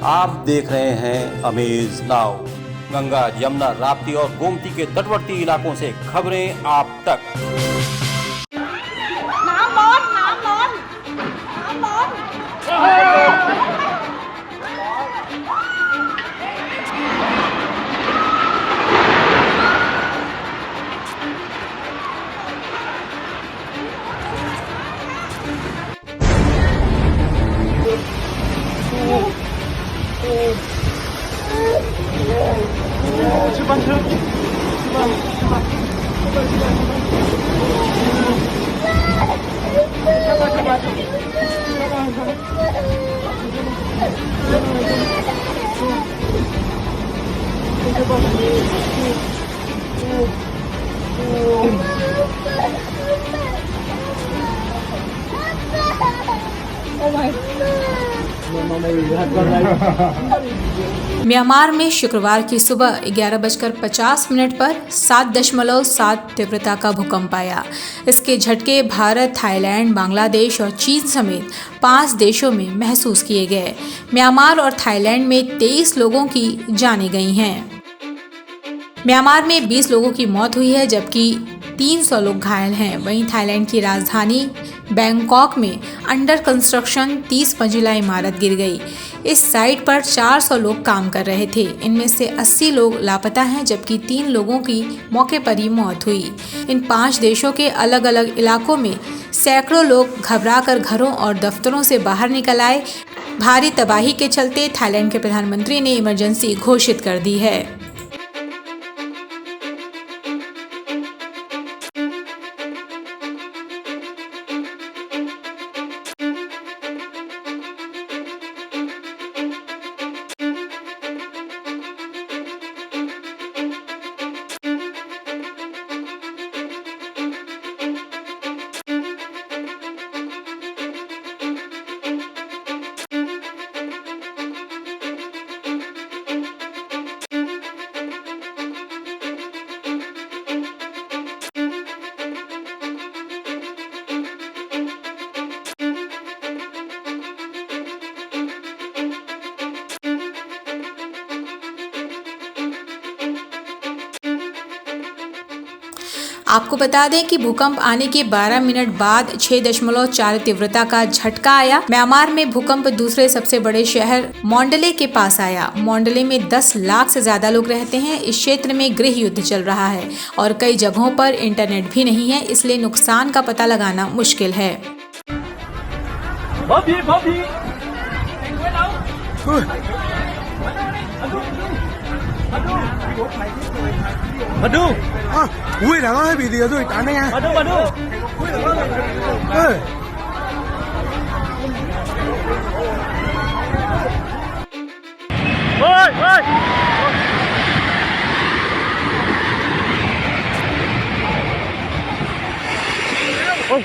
आप देख रहे हैं अमेज नाउ। गंगा, यमुना, राप्ती और गोमती के तटवर्ती इलाकों से खबरें आप तक। म्यांमार में शुक्रवार की सुबह 11:50 पर 7.7 तीव्रता का भूकंप आया। इसके झटके भारत, थाईलैंड, बांग्लादेश और चीन समेत 5 देशों में महसूस किए गए। म्यांमार और थाईलैंड में 23 लोगों की जानें गई हैं। म्यांमार में 20 लोगों की मौत हुई है, जबकि 300 लोग घायल हैं। वहीं थाईलैंड की राजधानी बैंकॉक में अंडर कंस्ट्रक्शन 30 मंजिला इमारत गिर गई। इस साइट पर 400 लोग काम कर रहे थे। इनमें से 80 लोग लापता हैं, जबकि 3 लोगों की मौके पर ही मौत हुई। इन 5 देशों के अलग अलग इलाकों में सैकड़ों लोग घबराकर घरों और दफ्तरों से बाहर निकल आए। भारी तबाही के चलते थाईलैंड के प्रधानमंत्री ने इमरजेंसी घोषित कर दी है। आपको बता दें कि भूकंप आने के 12 मिनट बाद 6.4 तीव्रता का झटका आया। म्यांमार में भूकंप दूसरे सबसे बड़े शहर मॉन्डले के पास आया। मॉन्डले में 10 लाख से ज्यादा लोग रहते हैं। इस क्षेत्र में गृह युद्ध चल रहा है और कई जगहों पर इंटरनेट भी नहीं है, इसलिए नुकसान का पता लगाना मुश्किल है। Ui là nó bị điều rồi tán đấy nha. Ôi.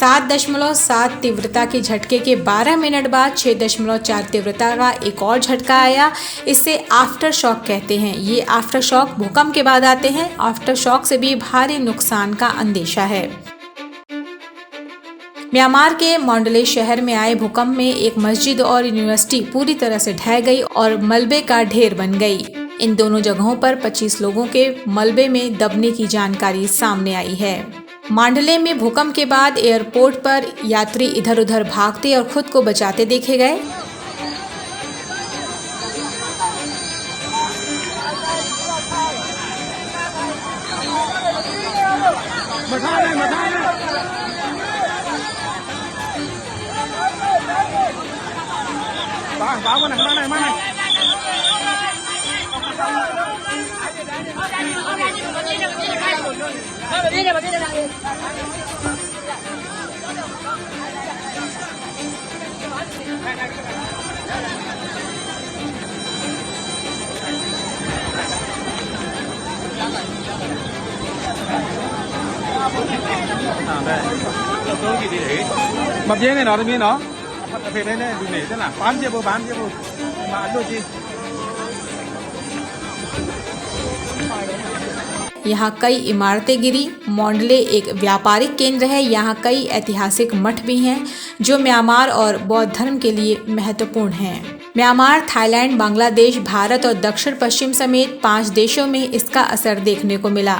7.7 तीव्रता के झटके के 12 मिनट बाद 6.4 तीव्रता का एक और झटका आया। इसे आफ्टर शॉक कहते हैं। ये आफ्टर शॉक भूकंप के बाद आते हैं। आफ्टर शॉक से भी भारी नुकसान का अंदेशा है। म्यांमार के मॉन्डले शहर में आए भूकंप में एक मस्जिद और यूनिवर्सिटी पूरी तरह से ढह गई और मलबे का ढेर बन गई। इन दोनों जगहों पर 25 लोगों के मलबे में दबने की जानकारी सामने आई है। मांडले में भूकंप के बाद एयरपोर्ट पर यात्री इधर उधर भागते और खुद को बचाते देखे गए। Mập dê này nó thì nó phải đây này để thế nào bán chưa bố mà ăn đôi chi यहाँ कई इमारतें गिरी। मोंडले एक व्यापारिक केंद्र है। यहाँ कई ऐतिहासिक मठ भी हैं जो म्यांमार और बौद्ध धर्म के लिए महत्वपूर्ण हैं। म्यांमार, थाईलैंड, बांग्लादेश, भारत और दक्षिण पश्चिम समेत 5 देशों में इसका असर देखने को मिला।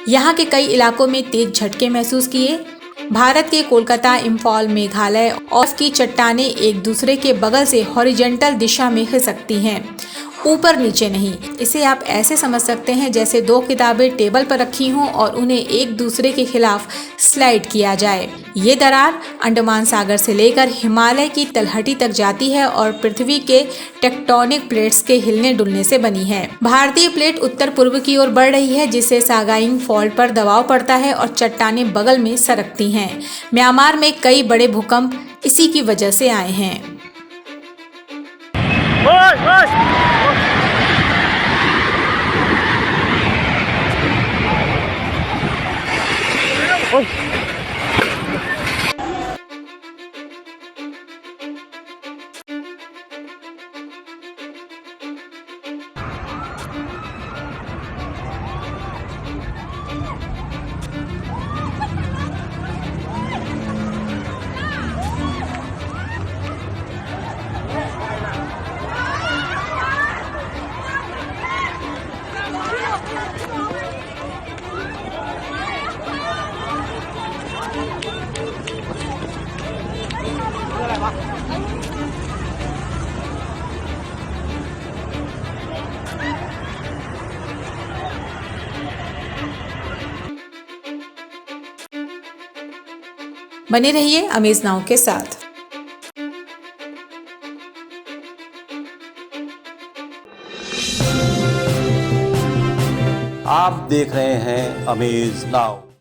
यहाँ के कई इलाकों में तेज झटके महसूस किए। भारत के कोलकाता, इम्फॉल, मेघालय और की चट्टानें एक दूसरे के बगल से हॉरिजॉन्टल दिशा में खिसकती हैं, ऊपर नीचे नहीं। इसे आप ऐसे समझ सकते हैं जैसे 2 किताबें टेबल पर रखी हों और उन्हें एक दूसरे के खिलाफ स्लाइड किया जाए। ये दरार अंडमान सागर से लेकर हिमालय की तलहटी तक जाती है और पृथ्वी के टेक्टोनिक प्लेट्स के हिलने डुलने से बनी है। भारतीय प्लेट उत्तर पूर्व की ओर बढ़ रही है, जिससे सागाइंग फॉल्ट पर दबाव पड़ता है और चट्टानें बगल में सरकती हैं। म्यांमार में कई बड़े भूकंप इसी की वजह से आए हैं। बने रहिए अमेज नाउ के साथ। आप देख रहे हैं अमेज नाउ।